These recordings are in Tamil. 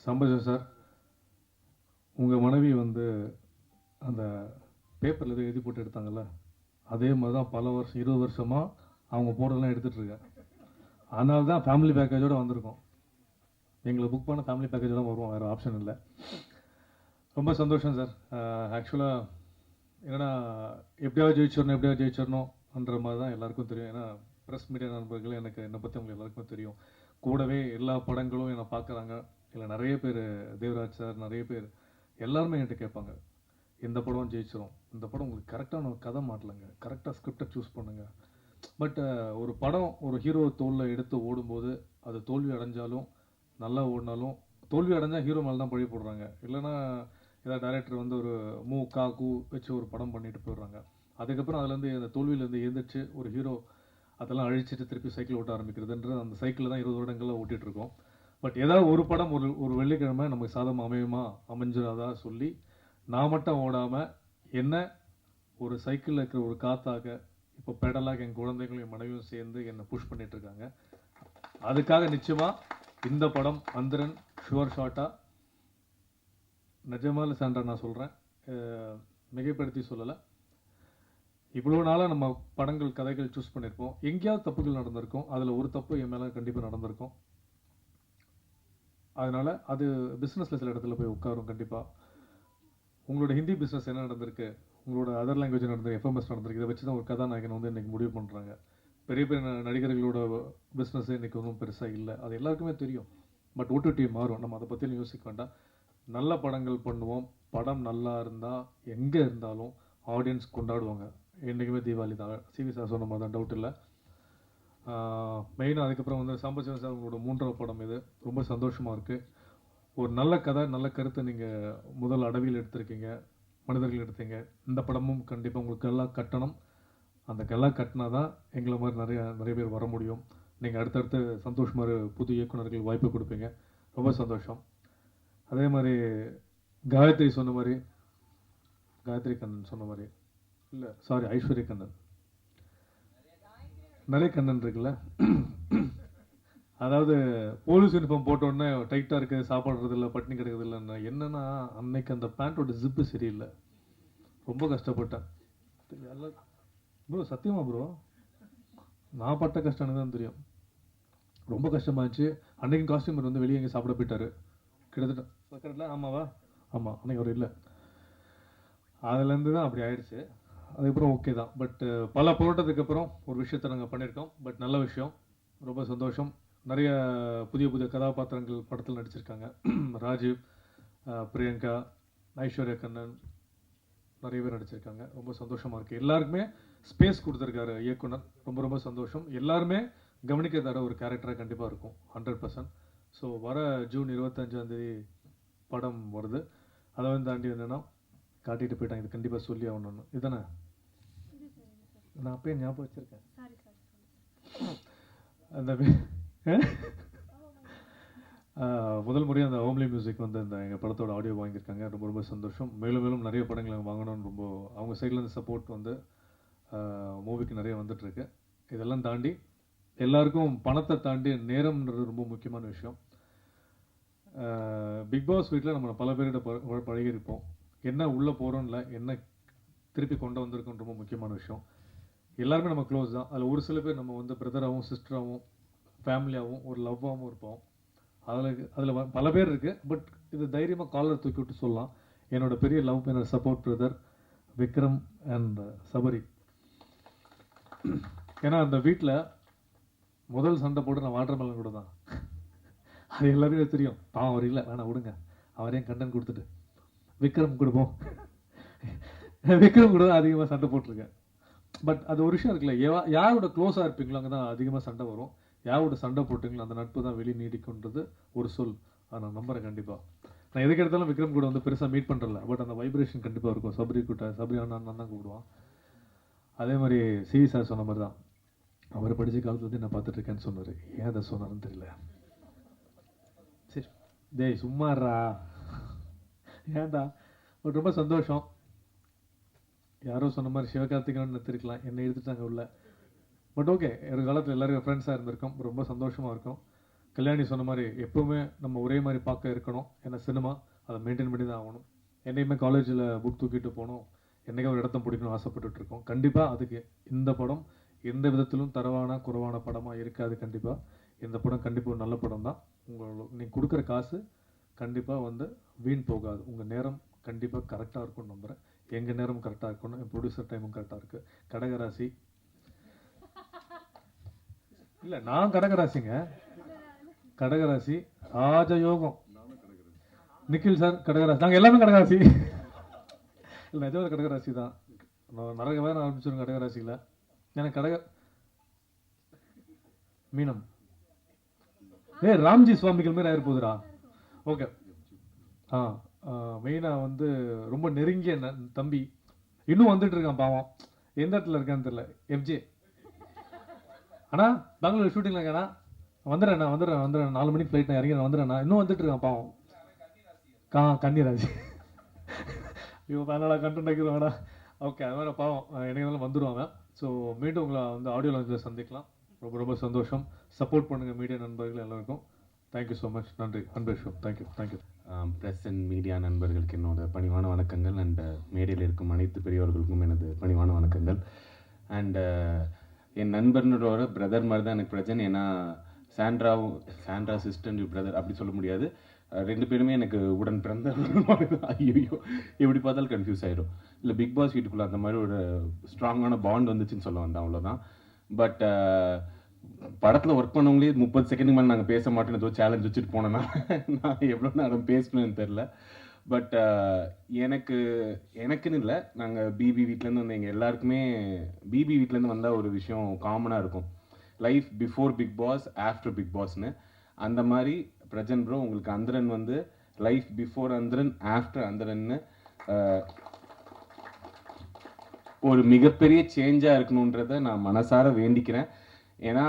சம்பஜன் சார், உங்கள் மனைவி வந்து அந்த பேப்பரில் எதுவும் எழுதி போட்டு எடுத்தாங்கல்ல, அதே மாதிரி தான் பல வருஷம் 20 வருஷமாக அவங்க போட்டதெல்லாம் எடுத்துகிட்ருக்கேன். அதனால தான் ஃபேமிலி பேக்கேஜோடு வந்திருக்கோம். எங்களை புக் பண்ண ஃபேமிலி பேக்கேஜோட வருவோம், வேறு ஆப்ஷன் இல்லை. ரொம்ப சந்தோஷம் சார். ஆக்சுவலாக என்னென்னா எப்படியாவது ஜெயிச்சிடணுன்ற மாதிரி தான் எல்லாருக்கும் தெரியும். ஏன்னா ப்ரெஸ் மீடியா நண்பர்கள் என்னை பற்றி உங்களுக்கு எல்லாருக்குமே தெரியும். கூடவே எல்லா படங்களும் என்னை பார்க்குறாங்க. இல்லை நிறைய பேர், தேவராஜ் சார், நிறைய பேர் எல்லாருமே என்கிட்ட கேட்பாங்க, இந்த படம் ஜெயிச்சிடும், இந்த படம் உங்களுக்கு கரெக்டான கதை மாட்டலைங்க, கரெக்டாக ஸ்கிரிப்டை சூஸ் பண்ணுங்கள். பட் ஒரு படம் ஒரு ஹீரோ தோளில் எடுத்து ஓடும்போது அது தோல்வி அடைஞ்சாலும் நல்லா ஓடினாலும், தோல்வி அடைஞ்சால் ஹீரோ மேலே தான் பழி போடுறாங்க. இல்லைனா ஏதாவது டைரக்டர் வந்து ஒரு கூ வச்சு ஒரு படம் பண்ணிட்டு போயிடுறாங்க. அதுக்கப்புறம் அதுலேருந்து அந்த தோல்வியிலேருந்து எழுந்திரிச்சு ஒரு ஹீரோ அதெல்லாம் அழிச்சிட்டு திருப்பி சைக்கிள் ஓட்ட ஆரம்பிக்கிறதுன்றது அந்த சைக்கிளில் தான் 20 வருடங்களில் ஓட்டிகிட்டு இருக்கோம். பட் ஏதாவது ஒரு படம் ஒரு வெள்ளிக்கிழமை நமக்கு சாதம் அமைஞ்சிடாதா சொல்லி நான் மட்டும் ஓடாமல் என்ன ஒரு சைக்கிளில் இருக்கிற ஒரு காத்தாக இப்போ பெடலாக என் குழந்தைகளும் என் மனைவியும் சேர்ந்து என்னை புஷ் பண்ணிட்டு இருக்காங்க. அதுக்காக நிச்சயமாக இந்த படம் அந்தரன் ஷுவர் ஷாட்டாக நிஜமால சான்றா நான் சொல்கிறேன், மிகைப்படுத்தி சொல்லலை. இவ்வளோ நாளாக நம்ம படங்கள் கதைகள் சூஸ் பண்ணியிருப்போம், எங்கேயாவது தப்புகள் நடந்திருக்கும், அதில் ஒரு தப்பு என் மேலே கண்டிப்பாக நடந்திருக்கும். அதனால் அது பிஸ்னஸில் சில இடத்துல போய் உட்காரும். கண்டிப்பாக உங்களோட ஹிந்தி பிஸ்னஸ் என்ன நடந்திருக்கு, உங்களோட அதர் லாங்குவேஜ் நடந்திருக்கு, எஃப்எம்எஸ் நடந்திருக்கு, இதை வச்சு தான் ஒரு கதாநாயகன் வந்து இன்றைக்கி முடிவு பண்ணுறாங்க. பெரிய பெரிய நடிகர்களோட பிஸ்னஸ் இன்றைக்கி ஒன்றும் பெருசாக இல்லை, அது எல்லாருக்குமே தெரியும். பட் ஓடிடி மாறும், நம்ம அதை பற்றியும் யோசிக்க வேண்டாம். நல்ல படங்கள் பண்ணுவோம், படம் நல்லா இருந்தால் எங்கே இருந்தாலும் ஆடியன்ஸ் கொண்டாடுவாங்க. என்றைக்குமே தீபாவளி தான், சிவி சார் சொன்ன மாதிரி தான், டவுட் இல்லை. மெயினாக அதுக்கப்புறம் வந்து சாம்பசிவன் சார் உங்களோட 3வது படம் இது, ரொம்ப சந்தோஷமாக இருக்குது. ஒரு நல்ல கதை, நல்ல கருத்தை நீங்கள் முதல் அடவியில் எடுத்திருக்கீங்க, மனிதர்கள் எடுத்தீங்க. இந்த படமும் கண்டிப்பாக உங்களுக்கு எல்லாம் கட்டணும். அந்த கெல்லாம் கட்டினா தான் எங்களை மாதிரி நிறைய பேர் வர முடியும். நீங்கள் அடுத்தடுத்து சந்தோஷ் மாதிரி புது இயக்குநர்கள் வாய்ப்பு கொடுப்பீங்க, ரொம்ப சந்தோஷம். அதே மாதிரி காயத்ரி கண்ணன் சொன்ன மாதிரி இல்லை, சாரி, ஐஸ்வர்யா கண்ணன், நிறைய கண்ணன் இருக்குல்ல. அதாவது போலீஸ் யூனிஃபார்ம் போட்டோடனே டைட்டாக இருக்குது, சாப்பிட்றது இல்லை, பட்டினி கிடக்குது இல்லைன்னா என்னென்னா அன்னைக்கு அந்த பேண்ட்டோட ஜிப்பு சரியில்லை, ரொம்ப கஷ்டப்பட்டேன். ப்ரோ சத்தியமா ப்ரோ, நான் பட்ட கஷ்டம் தான் தெரியும், ரொம்ப கஷ்டமாச்சு. அன்னைக்கு காஸ்டியூமர் வந்து வெளியே எங்கே சாப்பிட போயிட்டாரு, கிட்டத்தட்ட ஆமாவா, ஆமாம், அன்னைக்கு அவர் இல்லை. அதுலேருந்து தான் அப்படி ஆயிடுச்சு. அதுக்கப்புறம் ஓகே தான். பட் பல போராட்டத்துக்கு அப்புறம் ஒரு விஷயத்தை நாங்கள் பண்ணியிருக்கோம். பட் நல்ல விஷயம், ரொம்ப சந்தோஷம். நிறைய புதிய புதிய கதாபாத்திரங்கள் படத்தில் நடிச்சிருக்காங்க. ராஜீவ், பிரியங்கா, ஐஸ்வர்யா கண்ணன், நிறைய பேர் நடிச்சிருக்காங்க. ரொம்ப சந்தோஷமாக இருக்குது. எல்லாருக்குமே ஸ்பேஸ் கொடுத்துருக்காரு இயக்குனர், ரொம்ப ரொம்ப சந்தோஷம். எல்லாருமே கவனிக்க தர ஒரு கேரக்டராக கண்டிப்பாக இருக்கும், 100%. ஸோ வர ஜூன் 25 படம் வருது. அதை வந்து தாண்டி என்னென்னா காட்டிட்டு போயிட்டாங்க, இது கண்டிப்பாக சொல்லி ஆகணும்னு. இதுதானே நான் அப்பயே ஞாபகம் வச்சிருக்கேன். அந்த முதல் முறையாக அந்த ஹோம்லி மியூசிக் வந்து அந்த எங்கள் படத்தோட ஆடியோ வாங்கியிருக்காங்க, ரொம்ப ரொம்ப சந்தோஷம். மேலும் மேலும் நிறைய படங்கள் வாங்கணும்னு ரொம்ப அவங்க சைட்லேருந்து சப்போர்ட் வந்து மூவிக்கு நிறைய வந்துட்டுருக்கு. இதெல்லாம் தாண்டி எல்லாருக்கும் பணத்தை தாண்டி நேரம்ன்றது ரொம்ப முக்கியமான விஷயம். பிக் பாஸ் வீட்டில் நம்ம பல பேர்கிட்ட பழகியிருப்போம். என்ன உள்ளே போகிறோம் இல்லை, என்ன திருப்பி கொண்டு வந்திருக்கோம், ரொம்ப முக்கியமான விஷயம். எல்லாருமே நம்ம க்ளோஸ் தான். அதில் ஒரு சில பேர் நம்ம வந்து பிரதராகவும் சிஸ்டராகவும் ஃபேமிலியாகவும் ஒரு லவ்வாகவும் இருப்போம். அதில் பல பேர் இருக்குது. பட் இது தைரியமாக காலர் தூக்கி விட்டு சொல்லலாம், என்னோட பெரிய லவ், என்னோட support brother Vikram and Sabari. ஏன்னா அந்த வீட்டில் முதல் சண்டை போட்டு நான் வாட்டர் மெலன் கூட தான், அது எல்லாருமே தெரியும். அவர் இல்லை, வேணாம் விடுங்க, அவரையும் கண்டன் கொடுத்துட்டு விக்ரம் கொடுப்போம். விக்ரம் கூட தான் அதிகமாக சண்டை போட்டிருக்கேன். பட் அது ஒரு விஷயம் இருக்குல்ல, யாரோட க்ளோஸாக இருப்பீங்களோ அங்கே தான் அதிகமாக சண்டை வரும். யாரோட சண்டை போட்டிங்களோ அந்த நட்பு தான் வெளியே நீடிக்குன்றது ஒரு சொல். அதை நான் நம்புறேன். கண்டிப்பாக நான் எதுக்கு எடுத்தாலும் விக்ரம் கூட வந்து பெருசாக மீட் பண்ணுறல, பட் அந்த வைப்ரேஷன் கண்டிப்பாக இருக்கும். சபரி அண்ணன் தான் கூப்பிடுவான். அதே மாதிரி சிவி சார் சொன்ன மாதிரி தான், அவர் படித்த காலத்துலேருந்து நான் பார்த்துட்டு இருக்கேன்னு சொன்னார். ஏன் அதை சொன்னார்னு தெரியல. சரி டேய் சும்மாறா, ஏன்டா. பட் ரொம்ப சந்தோஷம். யாரோ சொன்ன மாதிரி சிவகார்த்திகேயன் நிறுத்திருக்கலாம், என்னை எடுத்துட்டாங்க உள்ள. பட் ஓகே, ஒரு காலத்தில் எல்லாரும் ஃப்ரெண்ட்ஸாக இருந்திருக்கோம், ரொம்ப சந்தோஷமாக இருக்கும். கல்யாணி சொன்ன மாதிரி எப்போவுமே நம்ம ஒரே மாதிரி பார்க்க இருக்கணும். ஏன்னா சினிமா அதை மெயின்டைன் பண்ணி தான் ஆகணும். என்னையுமே காலேஜில் புக் தூக்கிட்டு போகணும், என்றைக்கே ஒரு இடத்த பிடிக்கணும் ஆசைப்பட்டுட்டு இருக்கோம். கண்டிப்பாக அதுக்கு இந்த படம் எந்த விதத்திலும் தரவான குறைவான படமாக இருக்காது. கண்டிப்பாக இந்த படம் கண்டிப்பாக ஒரு நல்ல படம் தான். நீங்கள் கொடுக்குற காசு கண்டிப்பாக வந்து வீண் போகாது. உங்கள் நேரம் கண்டிப்பாக கரெக்டாக இருக்கும்னு நம்புகிறேன். எங்கள் நேரம் கரெக்டாக இருக்கணும், என் ப்ரொடியூசர் டைமும் கரெக்டாக இருக்குது. கடகராசி இல்லை, நான் கடகராசிங்க. கடகராசி ராஜயோகம். நிக்கில் சார் கடகராசி, நாங்கள் எல்லாமே கடகராசி. இல்லை நிஜமாக கடகராசி தான். நிறைய வேலை ஆரம்பிச்சிருங்க கடகராசியில். எனக்கு மீனம் ராம்ஜி சுவாமிகள் மாதிரி ஆயிருப்போதுரா. ஓகே. மெயினாக வந்து ரொம்ப நெருங்கிய தம்பி இன்னும் வந்துட்டு இருக்கான் பாவம். எந்த இடத்துல இருக்கான்னு தெரியல. எஃப்ஜே அண்ணா பெங்களூர் ஷூட்டிங்ல இருக்காண்ணா. வந்துடுறேன் 4 மணிக்கு ஃப்ளைட் நான் இறங்கி வந்துடுறேண்ணா. இன்னும் வந்துட்டு இருக்கான் பாவம். கன்னிராஜ். ஐயோ அதனால கண்டென்ட் வைக்கிறோம்டா. ஓகே, அது மாதிரி பாவம் எனக்கு வந்துடுவாங்க. ஸோ மீண்டும் உங்களை வந்து ஆடியோ லான்ச்சில் சந்திக்கலாம். ரொம்ப ரொம்ப சந்தோஷம். சப்போர்ட் பண்ணுங்கள் மீடியா நண்பர்கள் எல்லாருக்கும். Thank you so much. நன்றி அன்பேஷோ. தேங்க்யூ. ப்ரெஸ் அண்ட் மீடியா நண்பர்களுக்கு என்னோட பணிவான வணக்கங்கள். அண்ட் மேடையில் இருக்கும் அனைத்து பெரியவர்களுக்கும் எனது பணிவான வணக்கங்கள். அண்ட் என் நண்பர்களோட பிரதர் மாதிரி தான் எனக்கு பிரச்சனை. ஏன்னா சாண்ட்ரா சிஸ்டர் பிரதர் அப்படி சொல்ல முடியாது. 2 பேருமே எனக்கு உடன் பிறந்த ஐயோ எப்படி பார்த்தாலும் கன்ஃபியூஸ் ஆகிடும். இல்லை பிக் பாஸ் வீட்டுக்குள்ளே அந்த மாதிரி ஒரு ஸ்ட்ராங்கான பாண்ட் வந்துச்சுன்னு சொல்ல வந்தேன், அவ்வளோதான். பட் படத்தில் ஒர்க் பண்ணவங்களே 30 செகண்டுக்கு மேலே நாங்கள் பேச மாட்டேன்னு ஏதோ சேலஞ்ச் வச்சுட்டு போனேன்னா நான் எவ்வளோ நேரம் பேசணும்னு தெரில. பட் எனக்குன்னு இல்லை, நாங்கள் பிபி வீட்டிலேருந்து வந்த எங்கள் எல்லாருக்குமே பிபி வீட்டிலேருந்து வந்தால் ஒரு விஷயம் காமனாக இருக்கும். Life before Bigg Boss, after Bigg பாஸ்னு. அந்த மாதிரி பிரஜன் ப்ரோ உங்களுக்கு அந்தரன் வந்து லைஃப் பிஃபோர் அந்தரன், ஆஃப்டர் அந்தரன்னு ஒரு மிகப்பெரிய சேஞ்சாக இருக்கணுன்றதை நான் மனசார வேண்டிக்கிறேன். ஏன்னா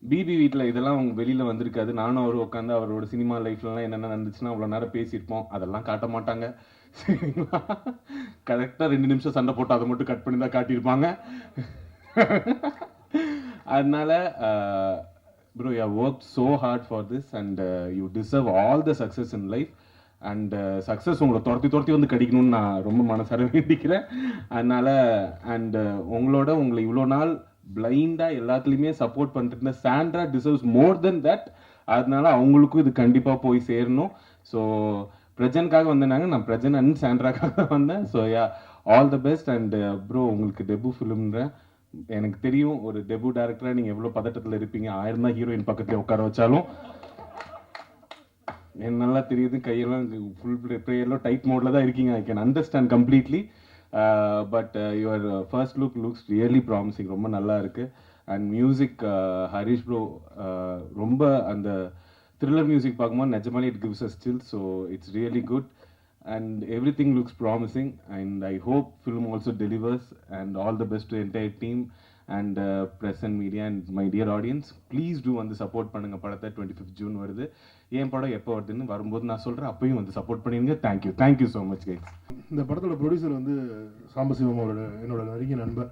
பிபி வீட்டில் இதெல்லாம் அவங்க வெளியில் வந்திருக்காது. நானும் அவரும் உட்காந்து அவரோட சினிமா லைஃப்லலாம் என்னென்ன நடந்துச்சுன்னா அவ்வளோ நேரம் பேசியிருப்போம். அதெல்லாம் காட்ட மாட்டாங்க, சரிங்களா? கரெக்டாக 2 நிமிஷம் சண்டை போட்டு அதை மட்டும் கட் பண்ணி தான் காட்டியிருப்பாங்க. அதனால bro, you have worked so hard for this and you deserve all the success in life. And success உங்களை துரத்தி வந்து கிடைக்கணும்னு நான் ரொம்ப மனசார வேண்டிக்கிறேன். அதனால அண்ட் உங்களை இவ்வளோ நாள் பிளைண்டாக எல்லாத்துலேயுமே சப்போர்ட் பண்ணிட்டு இருந்த Sandra deserves more then that. அதனால அவங்களுக்கும் இது கண்டிப்பாக போய் சேரணும். ஸோ பிரஜனுக்காக வந்தேனாங்க, நான் பிரஜன் அண்ட் சாண்ட்ராக்காக வந்தேன். So yeah, all the best. And bro உங்களுக்கு டெபு ஃபிலிம்ன்றேன். எனக்கு தெரியும் ஒரு டெபு டேரக்டராக நீங்கள் எவ்வளோ பதட்டத்தில் இருப்பீங்க. 1000 தான் ஹீரோயின் பக்கத்தில் உட்கார வச்சாலும் எனக்கு நல்லா தெரியுது. கையெல்லாம் ஃபுல் ப்ரேயர்லாம் டைட் மோடில் தான் இருக்கீங்க. I can understand completely. But your first looks really promising. ரொம்ப நல்லா இருக்குது. அண்ட் மியூசிக் ஹரிஷ் ப்ரோ ரொம்ப அந்த த்ரில்லர் மியூசிக் பார்க்கும்போது நிஜமாலே it gives us still. So it's really good and everything looks promising and I hope film also delivers. And all the best to the entire team and press and media and my dear audience. Please do வந்து சப்போர்ட் பண்ணுங்க. படத்தை 25th June வருது. ஏன் படம் எப்போ வருதுன்னு வரும்போது நான் சொல்கிறேன், அப்பயும் வந்து சப்போர்ட் பண்ணிடுங்க. Thank you so much guys. இந்த படத்தோட ப்ரொடியூசர் வந்து சாம்பசிவம் அவரோட என்னோட நெருங்கிய நண்பர்.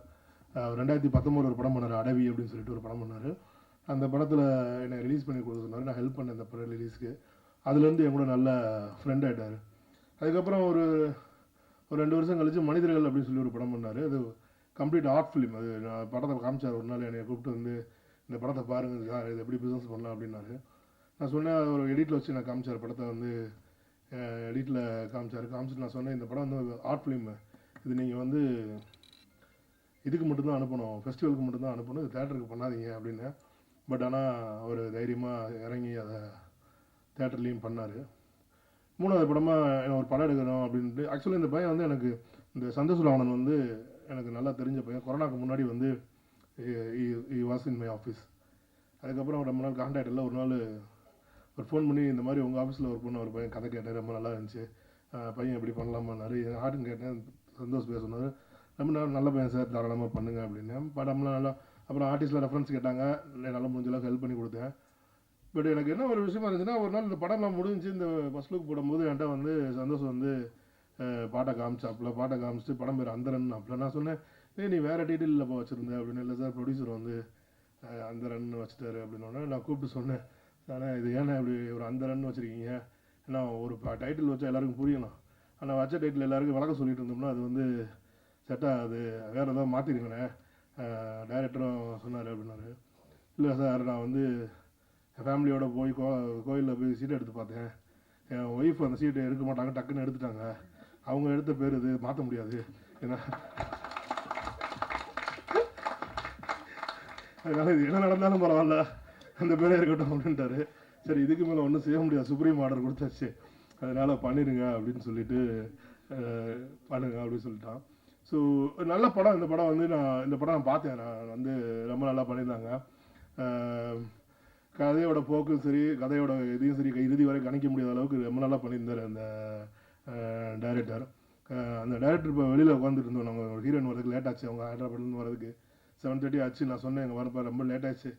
2019 ஒரு படம் பண்ணார், அடவி அப்படின்னு சொல்லிட்டு ஒரு படம் பண்ணார். அந்த படத்தில் என்னை ரிலீஸ் பண்ணி கொடுக்க சொன்னார். நான் ஹெல்ப் பண்ணேன் அந்த படம் ரிலீஸ்க்கு. அதுலேருந்து என் கூட நல்ல ஃப்ரெண்ட் ஆகிட்டார். அதுக்கப்புறம் ஒரு 2 வருஷம் கழித்து மனிதர்கள் அப்படின்னு சொல்லி ஒரு படம் பண்ணார். அது கம்ப்ளீட் ஆர்ட் ஃபிலிம். அது நான் படத்தை காமிச்சார். ஒரு நாள் என்னை கூப்பிட்டு வந்து இந்த படத்தை பாருங்கள் சார், இது எப்படி பிஸ்னஸ் பண்ணலாம் அப்படின்னாரு. நான் சொன்னேன், ஒரு எடிட்டில் வச்சு நான் காமிச்சார் படத்தை. வந்து எடிட்டில் காமிச்சிட்டு நான் சொன்னேன், இந்த படம் வந்து ஆர்ட் ஃபிலிம், இது நீங்கள் வந்து இதுக்கு மட்டும்தான் அனுப்பணும், ஃபெஸ்டிவலுக்கு மட்டும்தான் அனுப்பணும், இது தேட்டருக்கு பண்ணாதீங்க அப்படின்னு. பட் ஆனால் அவர் தைரியமாக இறங்கி அதை தேட்டர்லேயும் பண்ணார். 3வது படமாக ஒரு படம் எடுக்கணும் அப்படின்ட்டு. ஆக்சுவலி இந்த பையன் வந்து எனக்கு இந்த சந்தோஷ் ராவணன் வந்து எனக்கு நல்லா தெரிஞ்ச பையன். கொரோனாக்கு முன்னாடி வந்து வாஸ் இன் மை ஆஃபீஸ். அதுக்கப்புறம் ரொம்ப நாள் கான்டாக்ட் இல்லை. ஒரு நாள் ஒரு ஃபோன் பண்ணி இந்த மாதிரி உங்கள் ஆஃபீஸில் ஒர்க் பண்ண ஒரு பையன் கதை கேட்டேன், ரொம்ப நல்லா இருந்துச்சு, பையன் எப்படி பண்ணலாமான்னாரு. ஆர்ட்னு கேட்டேன், சந்தோஷ் பேச சொன்னார், ரொம்ப நல்ல பையன் சார், தாராளமாக பண்ணுங்க அப்படின்னு. படம்லாம் நல்லா. அப்புறம் ஆர்டிஸ்டில் ரெஃபரன்ஸ் கேட்டாங்க, நல்லா முடிஞ்சளவுக்கு ஹெல்ப் பண்ணி கொடுத்தேன். பட் எனக்கு என்ன ஒரு விஷயமா இருந்துச்சுன்னா, ஒரு நாள் இந்த படம்லாம் முடிஞ்சு இந்த ஃபர்ஸ்ட் லுக் போடும்போது என்கிட்ட வந்து சந்தோஷம் வந்து பாட்டை காமிச்சிட்டு படம் பேர் அந்தரன். அப்போ நான் சொன்னேன், நீ வேறு டீட்டெயில் இல்லைப்பா வச்சுருந்தேன் அப்படின்னு. இல்லை சார், ப்ரொடியூசர் வந்து அந்தரன் வச்சுட்டாரு அப்படின்னோடனே நான் கூப்பிட்டு சொன்னேன், ஆனால் இது ஏன்னா இப்படி ஒரு அந்தரன்னு வச்சுருக்கீங்க, ஏன்னா ஒரு டைட்டில் வச்சா எல்லாருக்கும் புரியணும், ஆனால் வச்ச டைட்டில் எல்லாருக்கும் வழக்கம் சொல்லிட்டு இருந்தோம்னா அது வந்து செட்டாக அது வேறு ஏதாவது மாற்றிருங்கண்ணே டைரக்டரும் சொன்னார் அப்படின்னாரு. இல்லை சார், நான் வந்து என் ஃபேமிலியோடு போய் கோயிலில் போய் சீட்டை எடுத்து பார்த்தேன், என் ஒய்ஃப் அந்த சீட்டை எடுக்க மாட்டாங்க, டக்குன்னு எடுத்துட்டாங்க, அவங்க எடுத்த பேர் இது மாற்ற முடியாது, ஏன்னா அதனால் இது என்ன நடந்தாலும் பரவாயில்ல அந்த பேரே இருக்கட்டும் அப்படின்ட்டாரு. சரி, இதுக்கு மேலே ஒன்றும் செய்ய முடியாது, சுப்ரீம் ஆர்டர் கொடுத்தாச்சு, அதனால் பண்ணிடுங்க அப்படின்னு சொல்லிட்டு பண்ணுங்க அப்படின்னு சொல்லிட்டான். ஸோ நல்ல படம் இந்த படம் வந்து இந்த படம் நான் பார்த்தேன், நான் வந்து ரொம்ப நல்லா பண்ணியிருந்தாங்க. கதையோட போக்கும் சரி, கதையோட இதையும் சரி, இறுதி வரை கணிக்க முடியாத அளவுக்கு ரொம்ப நல்லா பண்ணியிருந்தார் அந்த டைரக்டர். அந்த டைரக்டர் இப்போ வெளியில் உட்காந்துட்டு இருந்தோம், நாங்கள் ஹீரோயின் வரதுக்கு லேட் ஆச்சு, அவங்க ஹைதராபாத்லேருந்து வரதுக்கு 7:30 ஆச்சு. நான் சொன்னேன் எங்கள் வரப்போ ரொம்ப லேட் ஆச்சு,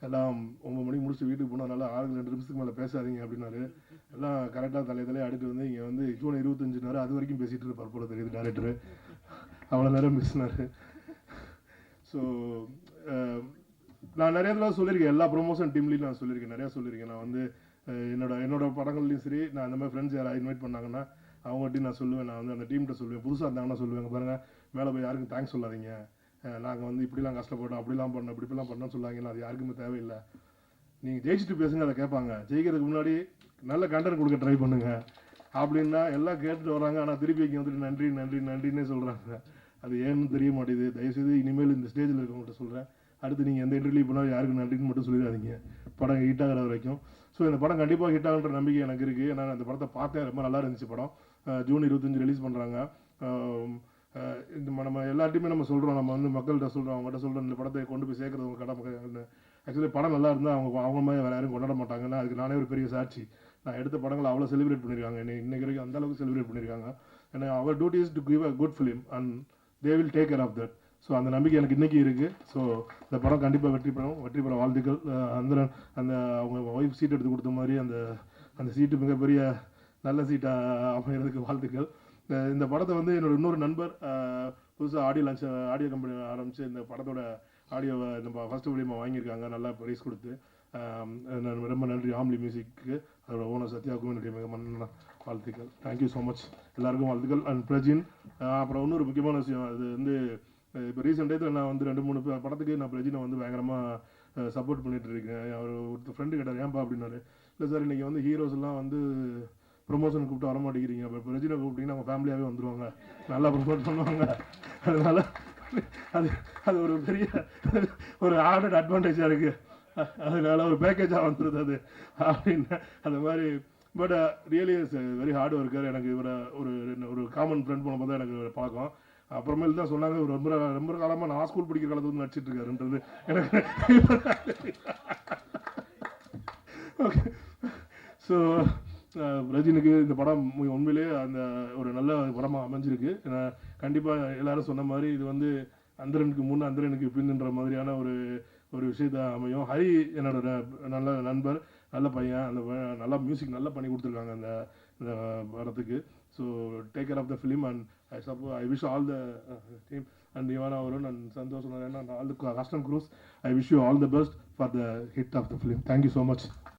எல்லாம் 9 மணிக்கு முடிச்சு வீட்டுக்கு போனால் நல்லா 6-2 நிமிஷத்துக்கு மேலே பேசாதீங்க அப்படின்னாரு. எல்லாம் கரெக்டாக தலையை அடுத்து வந்து இங்கே வந்து ஜூன் 25 அது வரைக்கும் பேசிகிட்டு இருப்பார் போல தெரியுது டேரக்டரு, அவ்வளோ நேரம் பேசினார். ஸோ நான் நிறைய தடவை சொல்லியிருக்கேன், எல்லா ப்ரொமோஷன் டீம்லேயும் நான் சொல்லியிருக்கேன், நிறையா சொல்லியிருக்கேன். நான் வந்து என்னோட படங்கள்லையும் சரி, நான் அந்த மாதிரி ஃப்ரெண்ட்ஸ் யாராவது இன்வைட் பண்ணாங்கன்னா அவங்ககிட்டையும் நான் சொல்லுவேன், நான் வந்து அந்த டீம்கிட்ட சொல்லுவேன், புதுசாக இருந்தாங்கன்னா சொல்லுவேன், பாருங்கள் மேலே போய் யாருக்கும் தேங்க்ஸ் சொல்லாதீங்க, நாங்கள் வந்து இப்படிலாம் கஷ்டப்பட்டோம், அப்படிலாம் பண்ணோம், இப்படிலாம் பண்ணோம்னு சொல்லாங்கன்னா அது யாருக்குமே தேவையில்லை, நீங்கள் ஜெயிச்சுட்டு பேசுங்க, அதை கேட்பாங்க, ஜெயிக்கிறதுக்கு முன்னாடி நல்ல கண்டென்ட் கொடுக்க ட்ரை பண்ணுங்க அப்படின்னா எல்லாம் கேட்டுட்டு வராங்க, ஆனால் திருப்பி இங்கே வந்துட்டு நன்றி நன்றி நன்றின்னே சொல்கிறாங்க. அது ஏன்னு தெரிய மாட்டேது. தயவுசெய்து இனிமேல் இந்த ஸ்டேஜில் இருக்கவங்கள்ட்ட சொல்கிறேன், அடுத்து நீங்கள் எந்த இன்டர்வியூ பண்ணாலும் யாருக்கு நன்றின்னு மட்டும் சொல்லிடாதீங்க, படம் ஹிட் ஆகிற வரைக்கும். ஸோ இந்த படம் கண்டிப்பாக ஹிட் ஆகுன்ற நம்பிக்கை எனக்கு இருக்குது. ஏன்னா அந்த படத்தை பார்த்தேன், ரொம்ப நல்லா இருந்துச்சு படம். ஜூன் 25 ரிலீஸ் பண்ணுறாங்க. இந்த நம்ம எல்லாத்தையுமே நம்ம சொல்கிறோம், நம்ம வந்து மக்கள்கிட்ட சொல்கிறோம், அவங்ககிட்ட சொல்கிறோம், இந்த படத்தை கொண்டு போய் சேர்க்குறது உங்கள் கடமை. ஆக்சுவலி படம் நல்லா இருந்தால் அவங்க மாதிரி வேறு யாரும் கொண்டாட மாட்டாங்கன்னா அதுக்கு நானே ஒரு பெரிய சாட்சி. நான் எடுத்த படங்களை அவ்வளோ செலிப்ரேட் பண்ணியிருக்காங்க, இன்னைக்கு வரைக்கும் அந்த அளவுக்கு செலிப்ரேட் பண்ணியிருக்காங்க. ஏன்னா அவர் duty is to give a good film and they will take care of that. So அந்த நம்பிக்கை எனக்கு இன்றைக்கி இருக்குது. ஸோ இந்த படம் கண்டிப்பாக வெற்றி பெற வாழ்த்துக்கள். அந்த அவங்க ஒய்ஃப் சீட் எடுத்து கொடுத்த மாதிரி அந்த சீட்டு மிகப்பெரிய நல்ல சீட்டாக அமைகிறதுக்கு வாழ்த்துக்கள். இந்த படத்தை வந்து என்னோட இன்னொரு நண்பர் புதுசாக ஆடியோ கம்பெனி ஆரம்பித்து இந்த படத்தோட ஆடியோவை நம்ம ஃபஸ்ட்டு மூலியமாக வாங்கியிருக்காங்க, நல்லா ப்ரைஸ் கொடுத்து. ரொம்ப நன்றி ஆம்லி மியூசிக்கு, அதோட ஓனர் சத்யாவுக்கும் என்னுடைய மிக மன்ன வாழ்த்துக்கள். தேங்க்யூ ஸோ மச், எல்லாருக்கும் வாழ்த்துக்கள். அண்ட் பிரஜின், அப்புறம் இன்னொரு முக்கியமான விஷயம், அது வந்து இப்போ ரீசெண்ட் டேத்தில் நான் வந்து 2-3 படத்துக்கு நான் பிரஜினை வந்து பயங்கரமாக சப்போர்ட் பண்ணிட்டு இருக்கேன். அவர் ஒரு ஃப்ரெண்டு கேட்டார், ஏன்பா அப்படின்னாரு. இல்லை சார், இன்றைக்கி வந்து ஹீரோஸ் எல்லாம் வந்து ப்ரொமோஷன் கூப்பிட்டு வர மாட்டேங்கிறீங்க, இப்போ பிரஜினை கூப்பிட்டிங்கன்னா அவங்க ஃபேமிலியாகவே வந்துடுவாங்க, நல்லா ப்ரொமோட் பண்ணுவாங்க, அதனால் அது ஒரு பெரிய ஒரு ஆடட் அட்வான்டேஜாக இருக்குது, அதனால ஒரு பேக்கேஜாக வந்துடுது அது அப்படின்னு அந்த மாதிரி. But really is very hard worker. எனக்கு இவரை ஒரு காமன் ஃப்ரெண்ட் போன போது எனக்கு இவரை பார்க்கும். அப்புறமேல் தான் சொன்னாங்க, ஒரு ரொம்ப காலமாக நான் ஸ்கூல் படிக்கிற காலத்துல வந்து நடிச்சிட்டு இருக்காருன்றது எனக்கு. ஓகே, ஸோ ரஜினிக்கு இந்த படம் உண்மையிலே அந்த ஒரு நல்ல படமாக அமைஞ்சிருக்கு. கண்டிப்பாக எல்லாரும் சொன்ன மாதிரி இது வந்து அந்தரனுக்கு முன் அந்தரனுக்கு பின்னுன்ற மாதிரியான ஒரு விஷயத்த அமையும். ஹரி என்னோட நல்ல நண்பர், நல்ல பையன், அந்த நல்லா மியூசிக் நல்லா பண்ணி கொடுத்துருக்காங்க அந்த படத்துக்கு. So take care of the film and I wish all the team and யுவனா Varun and Santhosh and all the cast and crews. I wish you all the best for the hit of the film. Thank you so much.